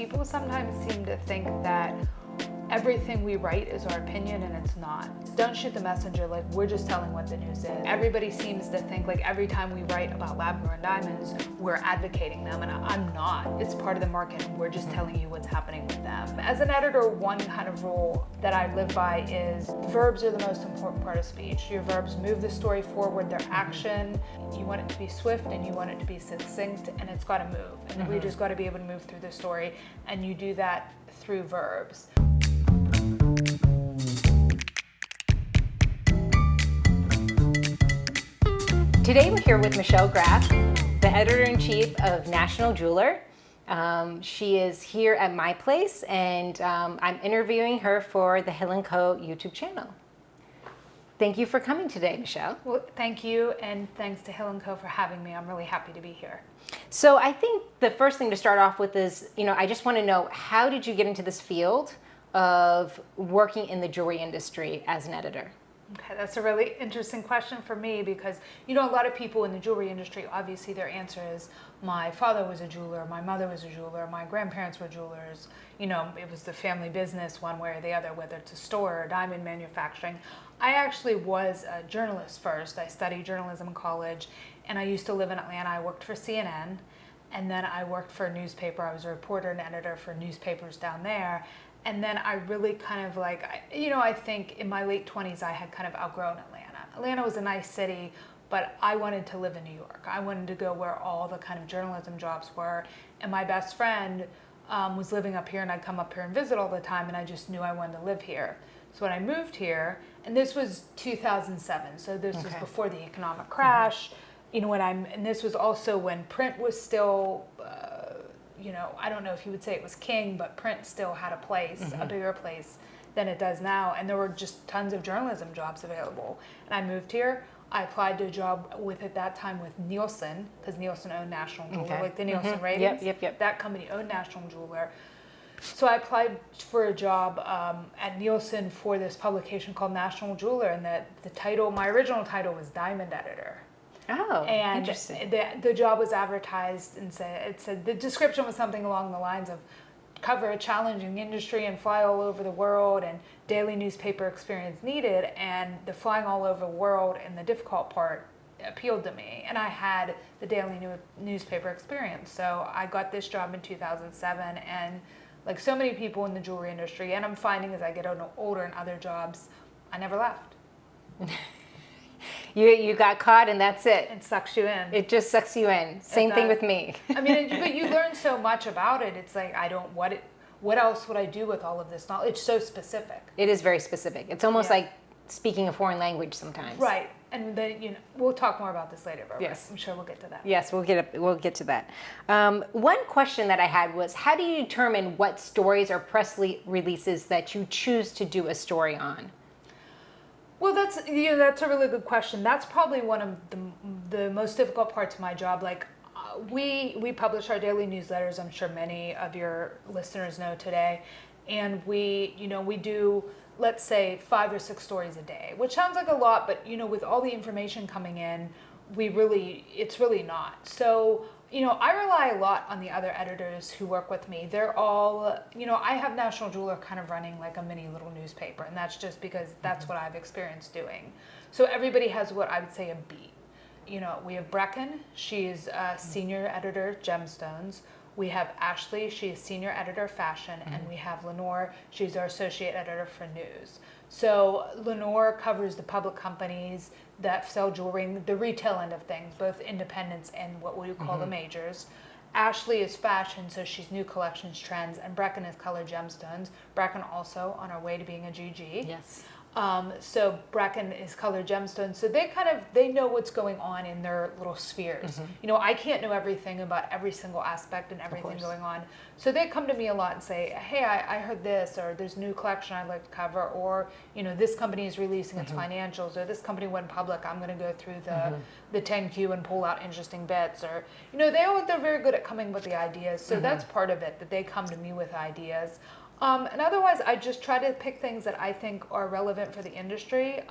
people sometimes seem to think that everything we write is our opinion, and it's not. Don't shoot the messenger, like we're just telling what the news is. Everybody seems to think like every time we write about lab-grown diamonds, we're advocating them, and I'm not. It's part of the market, and we're just telling you what's happening with them. As an editor, one kind of rule that I live by is verbs are the most important part of speech. Your verbs move the story forward, they're action. You want it to be swift and you want it to be succinct, and it's got to move. And we just got to be able to move through the story, and you do that through verbs. Today we're here with Michelle Graff, the editor-in-chief of National Jeweler. She is here at my place, and I'm interviewing her for the Hill & Co. YouTube channel. Thank you for coming today, Michelle. Well, thank you, and thanks to Hill & Co. for having me. I'm really happy to be here. So I think the first thing to start off with is, I just want to know, how did you get into this field of working in the jewelry industry as an editor? Okay, that's a really interesting question for me because, a lot of people in the jewelry industry, obviously their answer is, my father was a jeweler, my mother was a jeweler, my grandparents were jewelers. It was the family business one way or the other, whether it's a store or diamond manufacturing. I actually was a journalist first. I studied journalism in college, and I used to live in Atlanta. I worked for CNN, and then I worked for a newspaper. I was a reporter and editor for newspapers down there. And then I really kind of I think in my late 20s, I had kind of outgrown Atlanta. Atlanta was a nice city, but I wanted to live in New York. I wanted to go where all the kind of journalism jobs were. And my best friend was living up here, and I'd come up here and visit all the time, and I just knew I wanted to live here. So when I moved here, and this was 2007, so this was before the economic crash, and this was also when print was still, I don't know if you would say it was king, but print still had a place, a bigger place than it does now. And there were just tons of journalism jobs available. And I moved here. I applied to a job at that time with Nielsen, because Nielsen owned National Jeweler, like the Nielsen ratings. Yep. That company owned National Jeweler. So I applied for a job at Nielsen for this publication called National Jeweler, and my original title was Diamond Editor. Oh, and interesting. The job was advertised, and it said the description was something along the lines of cover a challenging industry and fly all over the world, and daily newspaper experience needed. And the flying all over the world and the difficult part appealed to me, and I had the daily newspaper experience. So I got this job in 2007, and like so many people in the jewelry industry, and I'm finding as I get older in other jobs, I never left. You got caught, and that's it. It sucks you in. It just sucks you in. Same thing with me. But you learn so much about it. It's like, what else would I do with all of this knowledge? It's so specific. It is very specific. It's almost like speaking a foreign language sometimes. Right. And then, we'll talk more about this later, but yes. I'm sure we'll get to that. Yes, we'll get to that. One question that I had was, how do you determine what stories or press releases that you choose to do a story on? Well, that's a really good question. That's probably one of the most difficult parts of my job. Like, we publish our daily newsletters. I'm sure many of your listeners know today, and we do, let's say, 5 or 6 stories a day, which sounds like a lot, but with all the information coming in, it's really not. So I rely a lot on the other editors who work with me. They're all, I have National Jeweler kind of running like a mini little newspaper, and that's just because that's what I've experienced doing. So everybody has what I would say a beat. We have Brecken, she's a senior editor, gemstones. We have Ashley, she's senior editor, fashion, and we have Lenore, she's our associate editor for news. So Lenore covers the public companies that sell jewelry, the retail end of things, both independents and what we call the majors. Ashley is fashion, so she's new collections, trends, and Brecken is color gemstones. Brecken also on our way to being a GG. Yes. So Brecken is color gemstones. So they know what's going on in their little spheres. I can't know everything about every single aspect and everything going on. So they come to me a lot and say, hey, I heard this, or there's a new collection I'd like to cover, or, this company is releasing its financials, or this company went public, I'm going to go through the 10Q and pull out interesting bits, or, they're very good at coming with the ideas. So that's part of it, that they come to me with ideas. And otherwise, I just try to pick things that I think are relevant for the industry.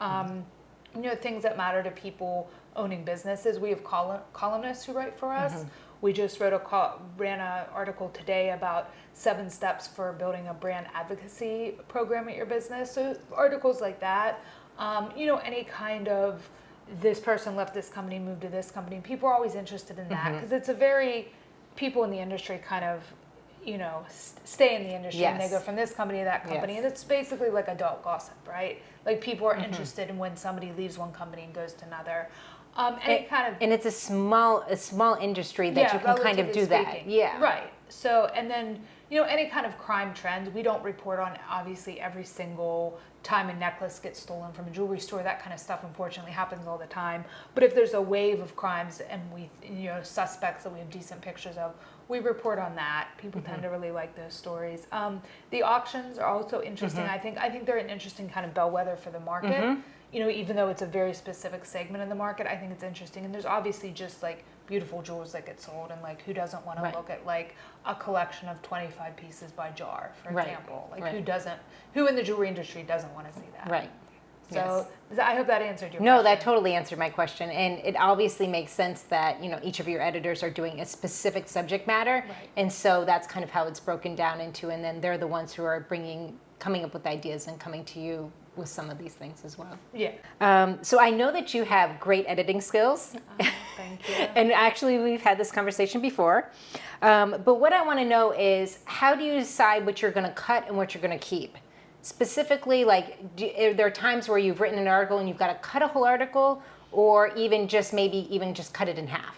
Things that matter to people owning businesses. We have columnists who write for us. We just ran an article today about 7 steps for building a brand advocacy program at your business. So articles like that, any kind of this person left this company, moved to this company. People are always interested in that because it's a very, people in the industry kind of, stay in the industry and they go from this company to that company. And it's basically like adult gossip, right? Like people are interested in when somebody leaves one company and goes to another. And it's a small industry that you can kind of do that. Yeah. Right. So, and then, any kind of crime trends, we don't report on obviously every single time a necklace gets stolen from a jewelry store. That kind of stuff unfortunately happens all the time. But if there's a wave of crimes and we, suspects that we have decent pictures of, we report on that. People tend to really like those stories. The auctions are also interesting. I think they're an interesting kind of bellwether for the market. Even though it's a very specific segment in the market, I think it's interesting. And there's obviously just like beautiful jewels that get sold, and like who doesn't want to look at like a collection of 25 pieces by jar, for example? Like who in the jewelry industry doesn't want to see that? Right. So I hope that answered your question. No, that totally answered my question. And it obviously makes sense that, each of your editors are doing a specific subject matter. Right. And so that's kind of how it's broken down into, and then they're the ones who are coming up with ideas and coming to you with some of these things as well. Yeah. So I know that you have great editing skills. Thank you. And actually, we've had this conversation before. But what I want to know is, how do you decide what you're going to cut and what you're going to keep? Specifically, like, are there times where you've written an article and you've got to cut a whole article, or even just cut it in half?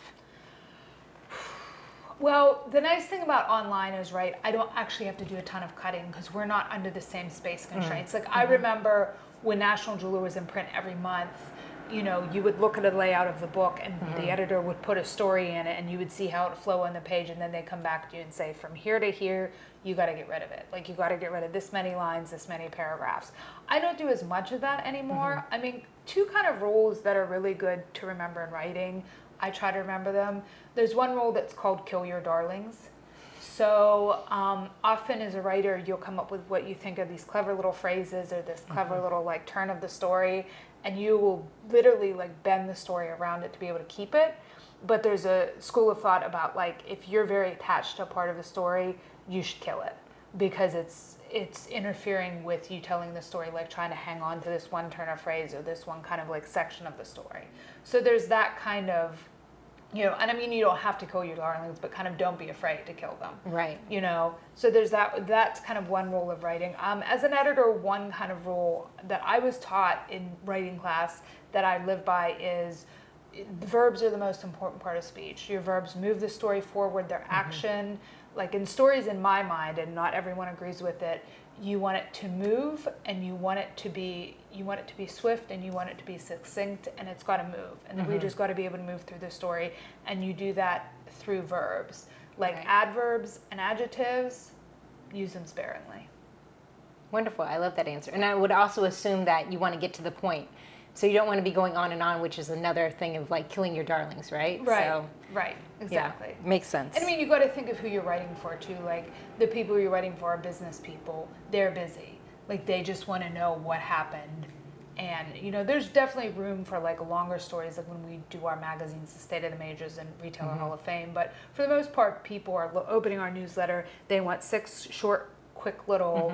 Well, the nice thing about online is, I don't actually have to do a ton of cutting because we're not under the same space constraints. Like I remember when National Jeweler was in print every month, you would look at a layout of the book and the editor would put a story in it and you would see how it would flow on the page, and then they come back to you and say, from here to here, you got to get rid of it. Like you got to get rid of this many lines, this many paragraphs. I don't do as much of that anymore. I mean, 2 kind of rules that are really good to remember in writing. I try to remember them. There's one rule that's called kill your darlings. So often as a writer, you'll come up with what you think are these clever little phrases or this clever little like turn of the story, and you will literally like bend the story around it to be able to keep it. But there's a school of thought about like, if you're very attached to a part of a story, you should kill it because it's interfering with you telling the story, like trying to hang on to this one turn of phrase or this one kind of like section of the story. So there's that kind of, and I mean, you don't have to kill your darlings, but kind of don't be afraid to kill them. Right. So there's that's kind of one rule of writing. As an editor, one kind of rule that I was taught in writing class that I live by is verbs are the most important part of speech. Your verbs move the story forward, their action. Like in stories, in my mind, and not everyone agrees with it, you want it to move and you want it to be swift and you want it to be succinct, and it's got to move, and the reader's got to be able to move through the story, and you do that through verbs. Like adverbs and adjectives, use them sparingly. Wonderful. I love that answer. And I would also assume that you want to get to the point. So you don't want to be going on and on, which is another thing of like killing your darlings, right? Right. So, right. Exactly. Yeah, makes sense. And I mean, you got to think of who you're writing for too. Like the people you're writing for are business people. They're busy. Like they just want to know what happened. And there's definitely room for like longer stories, like when we do our magazines, the State of the Majors and Retailer Hall of Fame. But for the most part, people are opening our newsletter. They want 6 short, quick little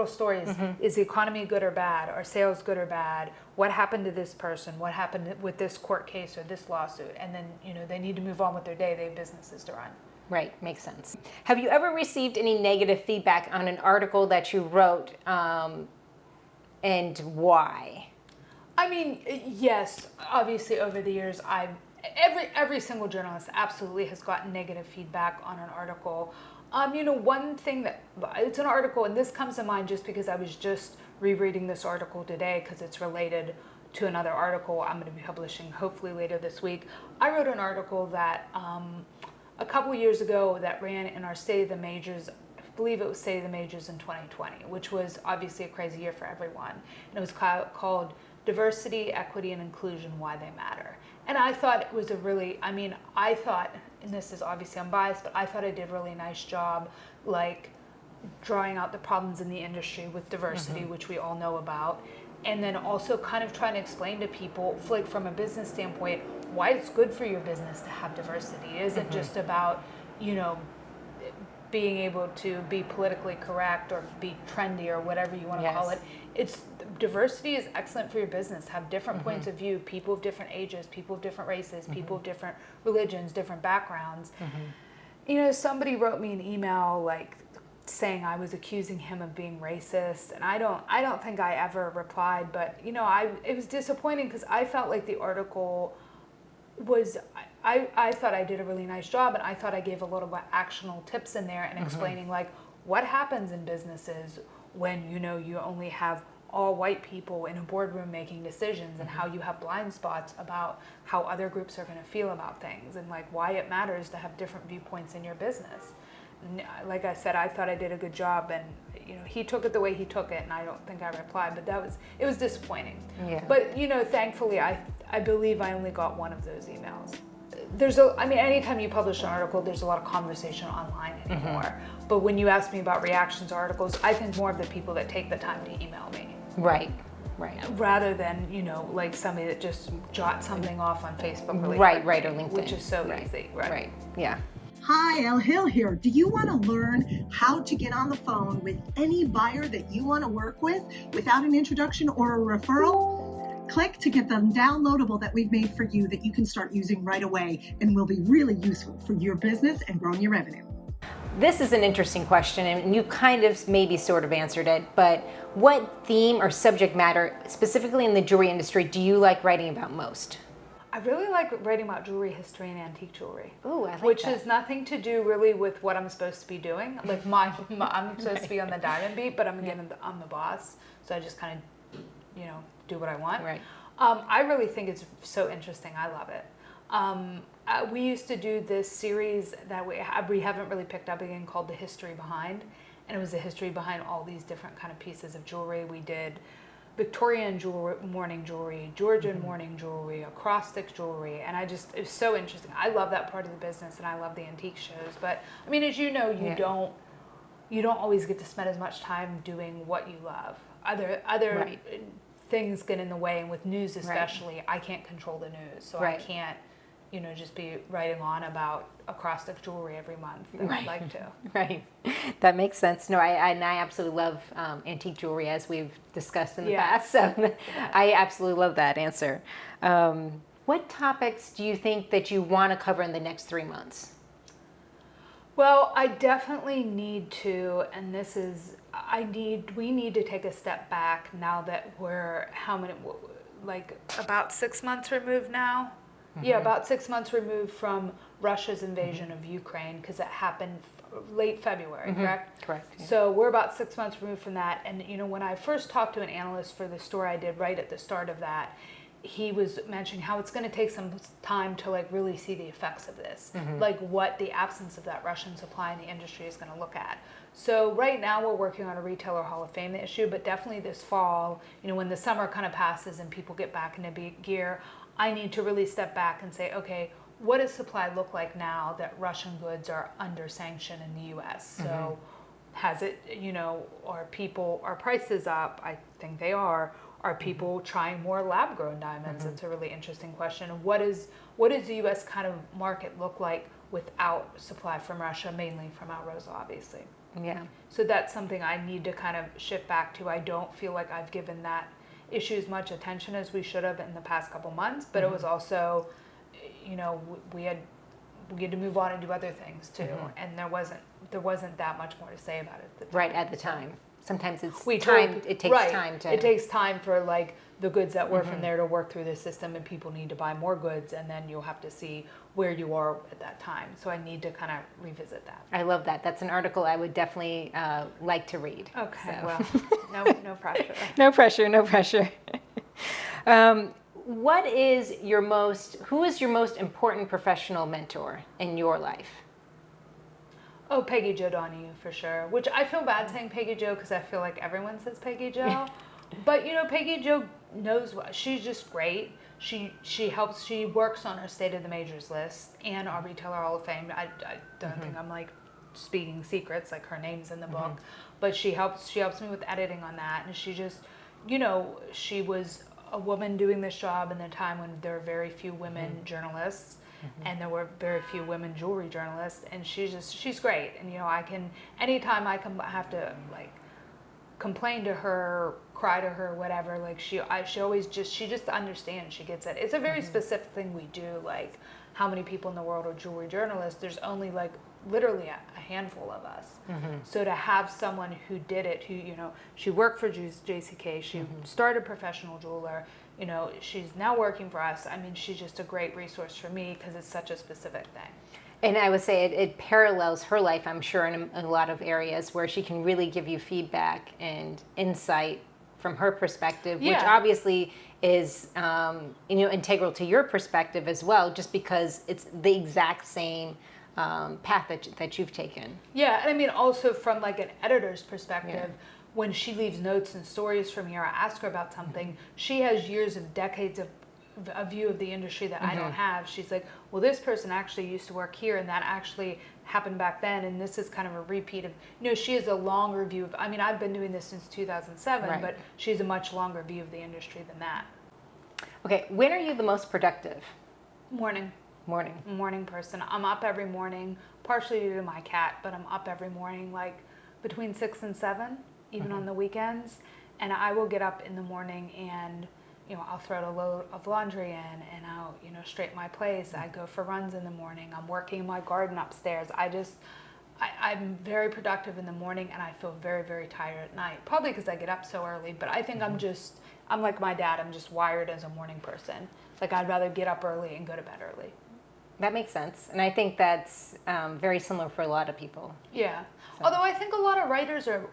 stories. Is the economy good or bad? Are sales good or bad? What happened to this person? What happened with this court case or this lawsuit? And then, they need to move on with their day. They have businesses to run. Right, makes sense. Have you ever received any negative feedback on an article that you wrote, and why? I mean, yes, obviously over the years, every single journalist absolutely has gotten negative feedback on an article. One thing that, it's an article, and this comes to mind just because I was just rereading this article today because it's related to another article I'm going to be publishing hopefully later this week. I wrote an article that a couple years ago that ran in our State of the Majors. I believe it was State of the Majors in 2020, which was obviously a crazy year for everyone. And it was called Diversity, Equity, and Inclusion, Why They Matter. And I thought it was I thought, and this is obviously unbiased, but I thought I did a really nice job, like drawing out the problems in the industry with diversity, which we all know about, and then also kind of trying to explain to people, like from a business standpoint, why it's good for your business to have diversity. It isn't just about, you know, being able to be politically correct or be trendy or whatever you want to call it. It's diversity is excellent for your business. Have different points of view, people of different ages, people of different races, people of different religions, different backgrounds. You know, somebody wrote me an email like saying I was accusing him of being racist, and I don't think I ever replied, but you know, it was disappointing because I felt like the article was, I thought I did a really nice job, and I thought I gave a lot of actionable tips in there and explaining like what happens in businesses when, you know, you only have all white people in a boardroom making decisions, and how you have blind spots about how other groups are going to feel about things, and like why it matters to have different viewpoints in your business. And like I said, I thought I did a good job, and you know, he took it the way he took it, and I don't think I replied, but it was disappointing. Yeah. But you know, thankfully, I believe I only got one of those emails. I mean, anytime you publish an article, there's a lot of conversation online anymore. But when you ask me about reactions to articles, I think more of the people that take the time to email me. Right. Rather than, you know, like somebody that just jots something off on Facebook really right, or LinkedIn. Which is so easy. Right. Yeah. Hi, El Hill here. Do you want to learn how to get on the phone with any buyer that you want to work with without an introduction or a referral? Click to get the downloadable that we've made for you that you can start using right away and will be really useful for your business and growing your revenue. This is an interesting question, and you kind of maybe sort of answered it, but what theme or subject matter, specifically in the jewelry industry, do you like writing about most? I really like writing about jewelry history and antique jewelry. Ooh, I like which that. Has nothing to do really with what I'm supposed to be doing. Like I'm supposed to be on the diamond beat, but I'm the boss, so I just kind of, you know, do what I want. Right. I really think it's so interesting. I love it. We used to do this series that we haven't really picked up again called The History Behind, and it was the history behind all these different kind of pieces of jewelry. We did Victorian morning jewelry, Georgian morning jewelry, acrostic jewelry, and it was so interesting. I love that part of the business, and I love the antique shows. But I mean, as you know, you don't always get to spend as much time doing what you love. Other things get in the way, and with news especially, I can't control the news, so I can't, you know, just be writing on about acrostic jewelry every month that I'd like to. Right. That makes sense. No, I absolutely love antique jewelry, as we've discussed in the past. So I absolutely love that answer. What topics do you think that you want to cover in the next 3 months? Well, I definitely need to, and we need to take a step back now that we're about 6 months removed now? Yeah, about 6 months removed from Russia's invasion of Ukraine, because it happened late February, correct? Correct. Yeah. So we're about 6 months removed from that. And, you know, when I first talked to an analyst for the story I did right at the start of that, he was mentioning how it's going to take some time to like really see the effects of this, like what the absence of that Russian supply in the industry is going to look at. So right now we're working on a Retailer Hall of Fame issue, but definitely this fall, you know, when the summer kind of passes and people get back into gear, I need to really step back and say, okay, what does supply look like now that Russian goods are under sanction in the U.S.? So has it, you know, are prices up? I think they are. Are people trying more lab-grown diamonds? That's a really interesting question. What does the U.S. kind of market look like without supply from Russia, mainly from Alrosa, obviously? Yeah. So that's something I need to kind of shift back to. I don't feel like I've given that issue as much attention as we should have in the past couple months, but it was also, you know, we had to move on and do other things too, and there wasn't that much more to say about it at the time. Right, at the time. Sometimes it takes time to... It takes time for like the goods that were from there to work through the system, and people need to buy more goods, and then you'll have to see where you are at that time. So I need to kind of revisit that. I love that. That's an article I would definitely like to read. Okay, so. Well, no pressure. No pressure, no pressure. Who is your most important professional mentor in your life? Oh, Peggy Jo Donahue, for sure. Which I feel bad saying Peggy Jo because I feel like everyone says Peggy Jo. But, you know, Peggy Jo knows what. She's just great. She works on our State of the Majors list and our Retailer Hall of Fame. I don't think I'm like speaking secrets, like her name's in the book. But she helps me with editing on that. And she just, you know, she was a woman doing this job in a time when there were very few women journalists, and there were very few women jewelry journalists, and she's great. And anytime I have to like complain to her, cry to her, whatever, like she always just understands, she gets it. It's a very specific thing we do, like how many people in the world are jewelry journalists? There's only like literally a handful of us. So to have someone who did it, who, she worked for JCK, she started professional jeweler, she's now working for us. I mean, she's just a great resource for me because it's such a specific thing. And I would say it parallels her life, I'm sure, in a lot of areas where she can really give you feedback and insight from her perspective, which obviously is integral to your perspective as well, just because it's the exact same path that you've taken. Yeah, and I mean also from like an editor's perspective, when she leaves notes and stories from here, I ask her about something, she has years of decades of a view of the industry that I don't have. She's like, well, this person actually used to work here, and that actually happened back then, and this is kind of a repeat of, she has a longer view of, I mean, I've been doing this since 2007, but she has a much longer view of the industry than that. Okay, when are you the most productive? Morning person. I'm up every morning, partially due to my cat, but I'm up every morning like between 6 and 7, even on the weekends, and I will get up in the morning and I'll throw a load of laundry in, and I'll, straighten my place. I go for runs in the morning. I'm working in my garden upstairs. I'm very productive in the morning, and I feel very, very tired at night. Probably because I get up so early, but I think I'm like my dad. I'm just wired as a morning person. Like I'd rather get up early and go to bed early. That makes sense. And I think that's very similar for a lot of people. Yeah. So. Although I think a lot of writers are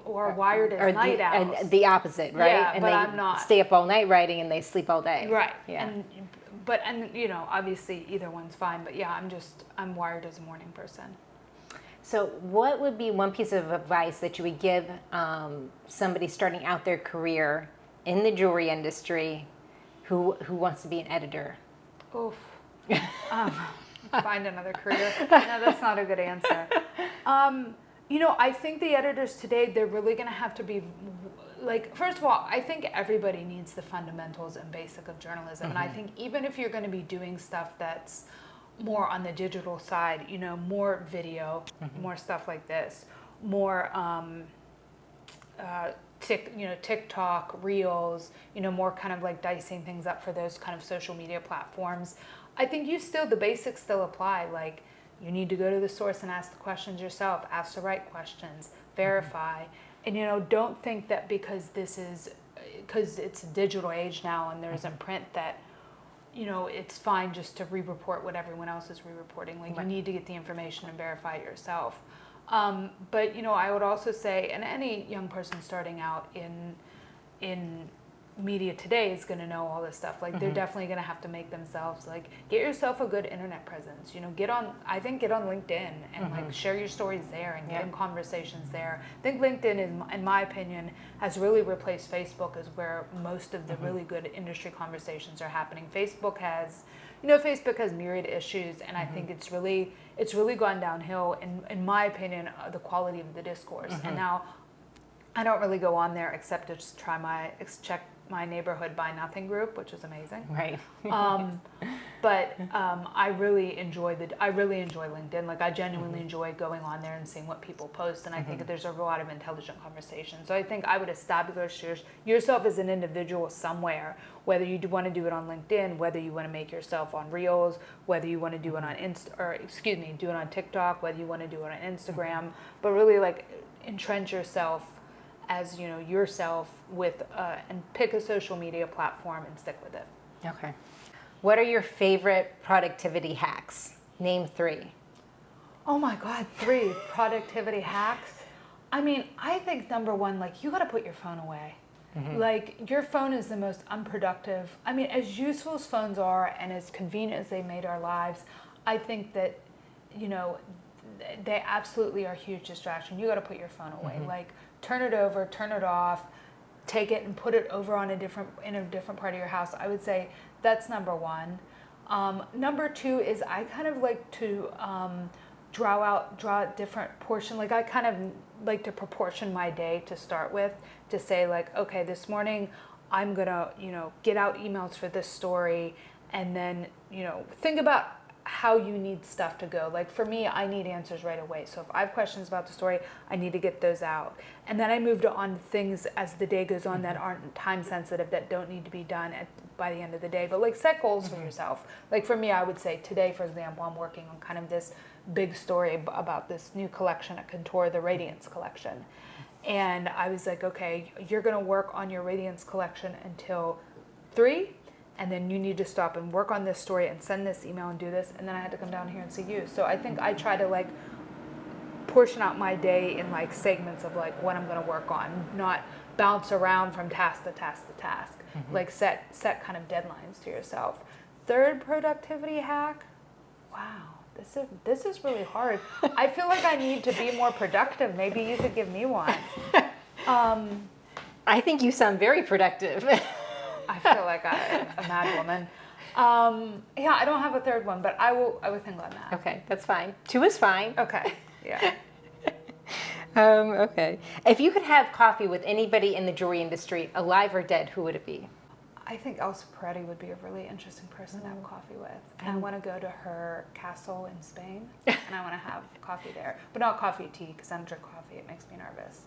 wired as night owls. And the opposite, right? Yeah, and but they I'm not. Stay up all night writing and they sleep all day. Right. Yeah. And obviously either one's fine. But yeah, I'm wired as a morning person. So what would be one piece of advice that you would give somebody starting out their career in the jewelry industry who wants to be an editor? Oof. Find another career. No, that's not a good answer. I think the editors today, they're really going to have to be, like, first of all, I think everybody needs the fundamentals and basic of journalism. And I think even if you're going to be doing stuff that's more on the digital side, more video, more stuff like this, more TikTok, Reels, more kind of like dicing things up for those kind of social media platforms. I think the basics still apply. Like, you need to go to the source and ask the questions yourself, ask the right questions, verify. And, don't think that because it's a digital age now and there's a print that, it's fine just to re-report what everyone else is re-reporting. Like, you need to get the information and verify it yourself. But, I would also say, and any young person starting out in media today is going to know all this stuff. Like, they're definitely going to have to make themselves, like, get yourself a good internet presence. Get on LinkedIn and like share your stories there and get in conversations there. I think LinkedIn, in my opinion, has really replaced Facebook as where most of the really good industry conversations are happening. Facebook has myriad issues, and I think it's really gone downhill, in my opinion, the quality of the discourse. And now I don't really go on there except to just check my neighborhood buy nothing group, which is amazing. Right. But I really enjoy LinkedIn. Like, I genuinely enjoy going on there and seeing what people post, and I think there's a lot of intelligent conversation. So I think I would establish yourself as an individual somewhere, whether you want to do it on LinkedIn, whether you want to make yourself on Reels, whether you want to do it on do it on TikTok, whether you want to do it on Instagram, but really like entrench yourself as yourself with and pick a social media platform and stick with it. Okay. What are your favorite productivity hacks? Name 3. Oh my God, 3 productivity hacks. I mean, I think number 1, like, you got to put your phone away. Like, your phone is the most unproductive. I mean, as useful as phones are and as convenient as they made our lives, I think that, they absolutely are a huge distraction. You got to put your phone away. Like, turn it over, turn it off, take it and put it over in a different part of your house. I would say that's number 1. Number 2 is I kind of like to draw out different portion. Like, I kind of like to proportion my day to start with, to say like, okay, this morning I'm gonna, get out emails for this story, and then, think about how you need stuff to go. Like for me, I need answers right away. So if I have questions about the story, I need to get those out. And then I moved on to things as the day goes on that aren't time sensitive, that don't need to be done by the end of the day. But like set goals for yourself. Like for me, I would say today, for example, I'm working on kind of this big story about this new collection at Contour, the Radiance collection. And I was like, okay, you're gonna work on your Radiance collection until 3, and then you need to stop and work on this story and send this email and do this, and then I had to come down here and see you. So I think I try to like portion out my day in like segments of like what I'm gonna work on, not bounce around from task to task to task. Like set kind of deadlines to yourself. Third productivity hack, wow, this is really hard. I feel like I need to be more productive. Maybe you could give me one. I think you sound very productive. I feel like I'm a mad woman. Yeah, I don't have a third one, but I will think on that. Okay, that's fine. 2 is fine. Okay, yeah. Okay. If you could have coffee with anybody in the jewelry industry, alive or dead, who would it be? I think Elsa Peretti would be a really interesting person to have coffee with. And I want to go to her castle in Spain, and I want to have coffee there. But not coffee, tea, because I don't drink coffee. It makes me nervous.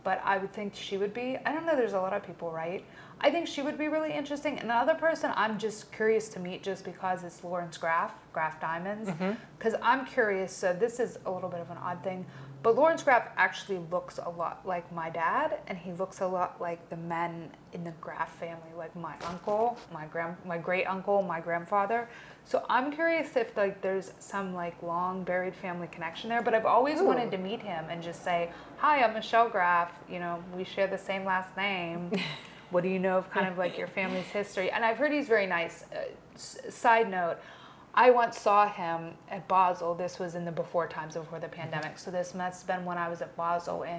But I would think she would be, I don't know, there's a lot of people, right? I think she would be really interesting. And another person I'm just curious to meet just because it's Lawrence Graff Diamonds. Because I'm curious, so this is a little bit of an odd thing, but Lawrence Graff actually looks a lot like my dad, and he looks a lot like the men in the Graff family, like my uncle, my great uncle, my grandfather. So I'm curious if like there's some like long buried family connection there, but I've always wanted to meet him and just say, hi, I'm Michelle Graff, we share the same last name. What do you know of kind of like your family's history? And I've heard he's very nice. Side note, I once saw him at Basel. This was in the before times, before the pandemic. So this must have been when I was at Basel in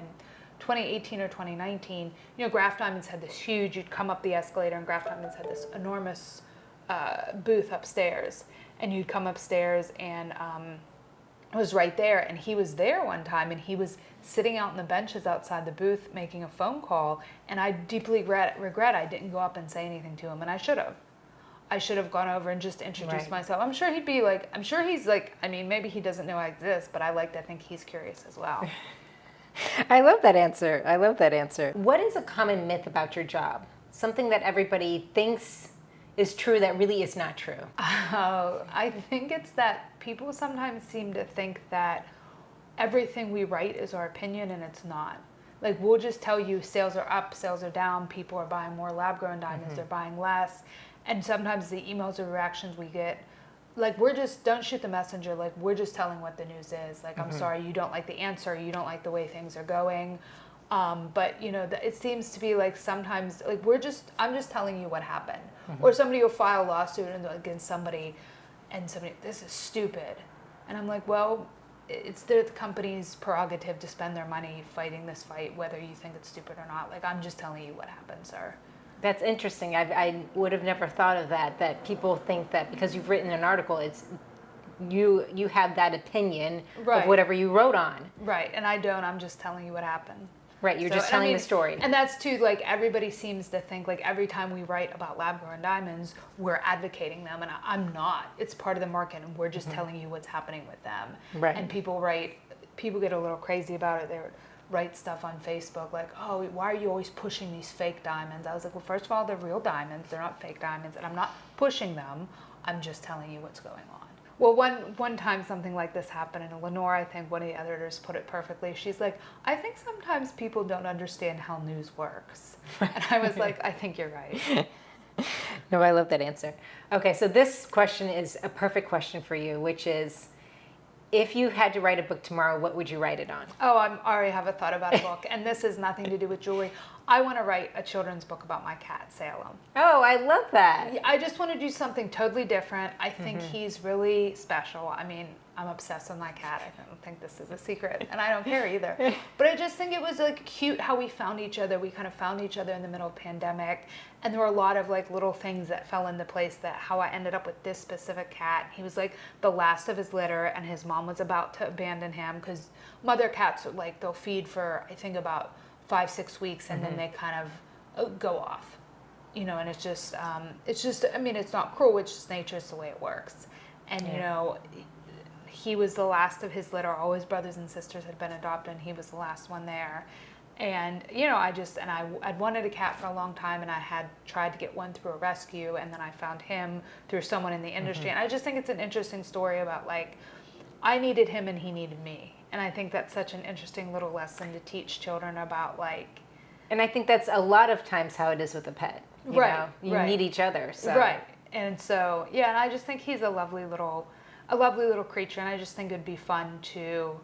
2018 or 2019. Graff Diamonds had this huge, you'd come up the escalator, and Graff Diamonds had this enormous booth upstairs. And you'd come upstairs, and it was right there. And he was there one time, and he was sitting out on the benches outside the booth making a phone call. And I deeply regret I didn't go up and say anything to him, and I should have. I should have gone over and just introduced myself. I'm sure he'd be like, maybe he doesn't know I exist, but I like to think he's curious as well. I love that answer. What is a common myth about your job? Something that everybody thinks is true that really is not true? I think it's that people sometimes seem to think that everything we write is our opinion, and it's not. Like, we'll just tell you sales are up, sales are down, people are buying more lab-grown diamonds, they're buying less. And sometimes the emails or reactions we get, like, don't shoot the messenger. Like, we're just telling what the news is. Like, I'm sorry, you don't like the answer, you don't like the way things are going. But it seems to be like sometimes, like, I'm just telling you what happened. Or somebody will file a lawsuit against somebody, and this is stupid. And I'm like, well, it's the company's prerogative to spend their money fighting this fight, whether you think it's stupid or not. Like, I'm just telling you what happened, sir. That's interesting. I would have never thought of that people think that because you've written an article, it's you have that opinion of whatever you wrote on. Right, and I don't. I'm just telling you what happened. Right, you're just telling the story. And that's too, like, everybody seems to think, like, every time we write about lab-grown diamonds, we're advocating them, and I'm not. It's part of the market, and we're just telling you what's happening with them. Right. And people get a little crazy about it. They write stuff on Facebook like, oh, why are you always pushing these fake diamonds? I was like, well, first of all, they're real diamonds. They're not fake diamonds, and I'm not pushing them. I'm just telling you what's going on. Well, one time something like this happened, and Lenore, I think one of the editors put it perfectly. She's like, I think sometimes people don't understand how news works. And I was like, I think you're right. No, I love that answer. Okay, so this question is a perfect question for you, which is, if you had to write a book tomorrow, what would you write it on? Oh, I already have a thought about a book, and this has nothing to do with jewelry. I want to write a children's book about my cat, Salem. Oh, I love that. I just want to do something totally different. I think he's really special. I mean, I'm obsessed with my cat. I don't think this is a secret, and I don't care either. But I just think it was like cute how we found each other. We kind of found each other in the middle of pandemic, and there were a lot of like little things that fell into place, that how I ended up with this specific cat. He was like the last of his litter, and his mom was about to abandon him because mother cats are like, they'll feed for, I think, about 5-6 weeks, and then they kind of go off. you know, and it's just, I mean, it's not cruel, it's just nature, it's the way it works. And, you know, he was the last of his litter. All his brothers and sisters had been adopted, and he was the last one there. And, you know, I'd wanted a cat for a long time, and I had tried to get one through a rescue, and then I found him through someone in the industry. And I just think it's an interesting story about, like, I needed him and he needed me. And I think that's such an interesting little lesson to teach children about, like... And I think that's a lot of times how it is with a pet. You know? You need each other. So. Right. And so, yeah, and I just think he's a lovely little creature, and I just think it'd be fun to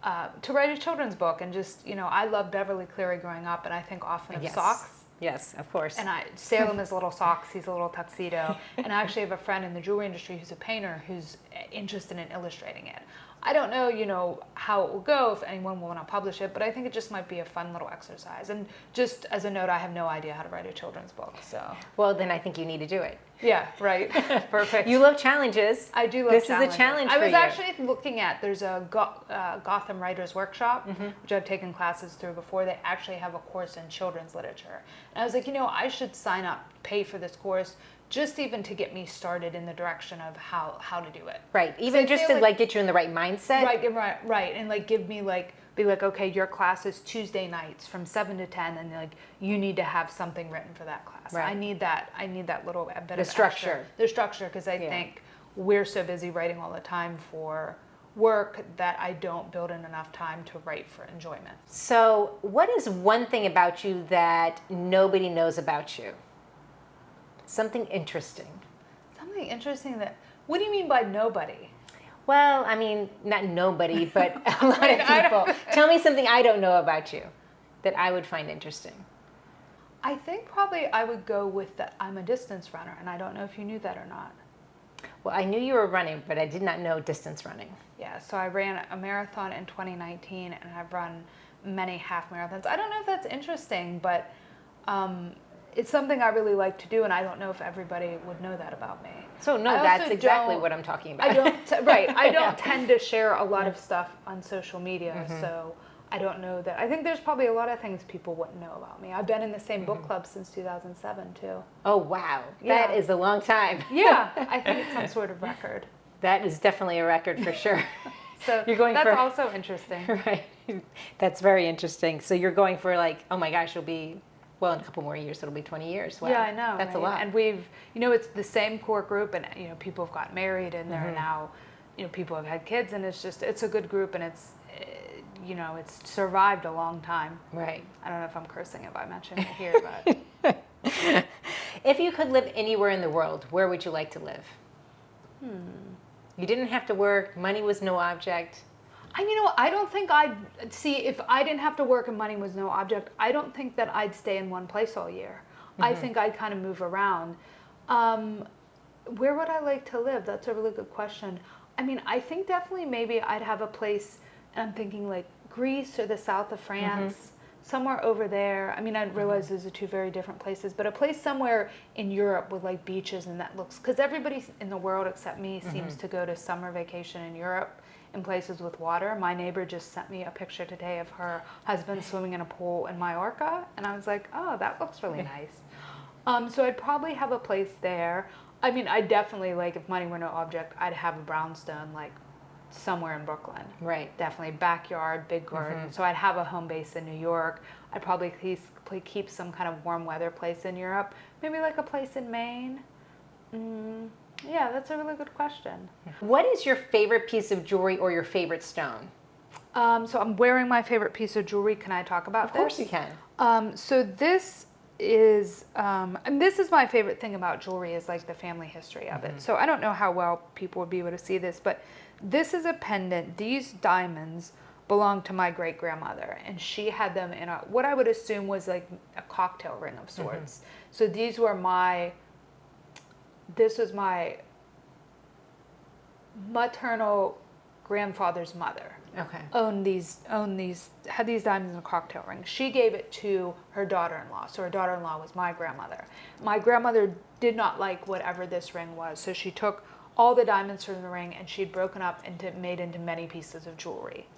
write a children's book. And just, you know, I loved Beverly Cleary growing up, and I think often of socks. Yes, of course. And I sail him as little socks. He's a little tuxedo. And I actually have a friend in the jewelry industry who's a painter who's interested in illustrating it. I don't know, you know, how it will go, if anyone will want to publish it, but I think it just might be a fun little exercise. And just as a note, I have no idea how to write a children's book, so. Well, then I think you need to do it. Yeah, right. Perfect. You love challenges. I do love challenges. This is a challenge for you. I was actually looking at, there's a Gotham Writers Workshop, which I've taken classes through before. They actually have a course in children's literature. And I was like, you know, I should sign up, pay for this course, just even to get me started in the direction of how to do it. Right. Even just to like get you in the right mindset. Right. And like give me like, be like, okay, your class is Tuesday nights from 7 to 10, and like you need to have something written for that class. Right. I need that little bit the of structure. Extra, the structure, because I think we're so busy writing all the time for work that I don't build in enough time to write for enjoyment. So what is one thing about you that nobody knows about you? Something interesting. Something interesting that, what do you mean by nobody? Well, I mean, not nobody, but a lot of people. Tell me something I don't know about you that I would find interesting. I think probably I would go with that I'm a distance runner, and I don't know if you knew that or not. Well, I knew you were running, but I did not know distance running. Yeah, so I ran a marathon in 2019, and I've run many half marathons. I don't know if that's interesting, but it's something I really like to do, and I don't know if everybody would know that about me. So no, that's exactly what I'm talking about. I don't tend to share a lot of stuff on social media, so I don't know that. I think there's probably a lot of things people wouldn't know about me. I've been in the same book club since 2007 too. Oh wow, that is a long time. Yeah, I think it's some sort of record. That is definitely a record for sure. So that's also interesting. Right, that's very interesting. So you're going for like, oh my gosh, you'll be. Well, in a couple more years, it'll be 20 years. Wow. Yeah, I know. That's a lot. And we've, you know, it's the same core group, and, you know, people have got married, and they're now, you know, people have had kids, and it's just, it's a good group, and it's, you know, it's survived a long time. Right. I don't know if I'm cursing if I mention it here, but. If you could live anywhere in the world, where would you like to live? You didn't have to work, money was no object. You know, I don't think if I didn't have to work and money was no object, I don't think that I'd stay in one place all year. I think I'd kind of move around. Where would I like to live? That's a really good question. I mean, I think definitely maybe I'd have a place, and I'm thinking like Greece or the south of France, somewhere over there. I mean, I realize those are two very different places, but a place somewhere in Europe with like beaches, and that looks, because everybody in the world except me seems to go to summer vacation in Europe. In places with water. My neighbor just sent me a picture today of her husband swimming in a pool in Mallorca, and I was like, oh, that looks really nice. So I'd probably have a place there. I mean, I definitely, like, if money were no object, I'd have a brownstone, like, somewhere in Brooklyn. Right. Definitely backyard, big garden. So I'd have a home base in New York. I'd probably keep some kind of warm weather place in Europe. Maybe like a place in Maine. Yeah, that's a really good question. What is your favorite piece of jewelry or your favorite stone? So I'm wearing my favorite piece of jewelry. Can I talk about this? Of course you can. So this is, and this is my favorite thing about jewelry, is like the family history of it. So I don't know how well people would be able to see this, but this is a pendant. These diamonds belong to my great grandmother, and she had them in what I would assume was like a cocktail ring of sorts. So these were this was my maternal grandfather's mother. Okay. Had these diamonds in a cocktail ring. She gave it to her daughter-in-law. So her daughter-in-law was my grandmother. My grandmother did not like whatever this ring was. So she took all the diamonds from the ring, and she'd broken up made into many pieces of jewelry.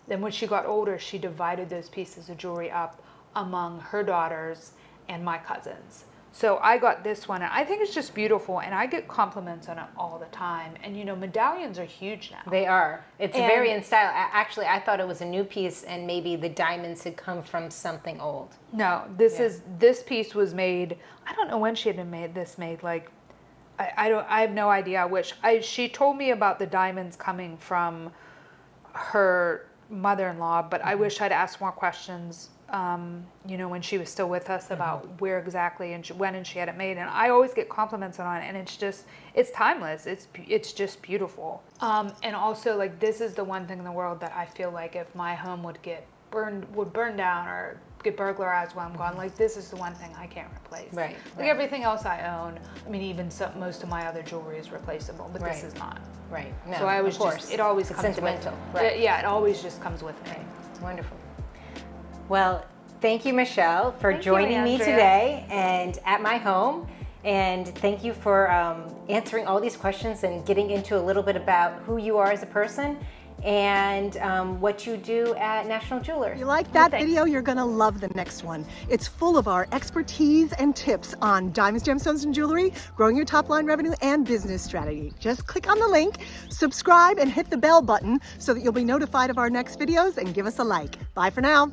Then when she got older, she divided those pieces of jewelry up among her daughters and my cousins. So I got this one, and I think it's just beautiful, and I get compliments on it all the time. And you know, medallions are huge now. They are. It's And- very in style. Actually, I thought it was a new piece, and maybe the diamonds had come from something old. No, this piece was made. I don't know when she had made this. Like, I have no idea. She told me about the diamonds coming from her mother-in-law, but I wish I'd asked more questions. You know, when she was still with us about where exactly and when and she had it made. And I always get compliments on it, and it's timeless. It's just beautiful. And also, like, this is the one thing in the world that I feel like if my home would burn down or get burglarized while I'm gone, like, this is the one thing I can't replace. Right. Like everything else I own, I mean, even most of my other jewelry is replaceable, but this Right. is not. Right. No, So I was of course. just, it always It's comes sentimental. with Right. Yeah, it always just comes with me. Wonderful. Well, thank you, Michelle, for Thank you, joining me Andrea. today and at my home. And thank you for answering all these questions and getting into a little bit about who you are as a person and what you do at National Jeweler. If you like that Thanks. video, you're going to love the next one. It's full of our expertise and tips on diamonds, gemstones, and jewelry, growing your top line revenue and business strategy. Just click on the link, subscribe, and hit the bell button so that you'll be notified of our next videos, and give us a like. Bye for now.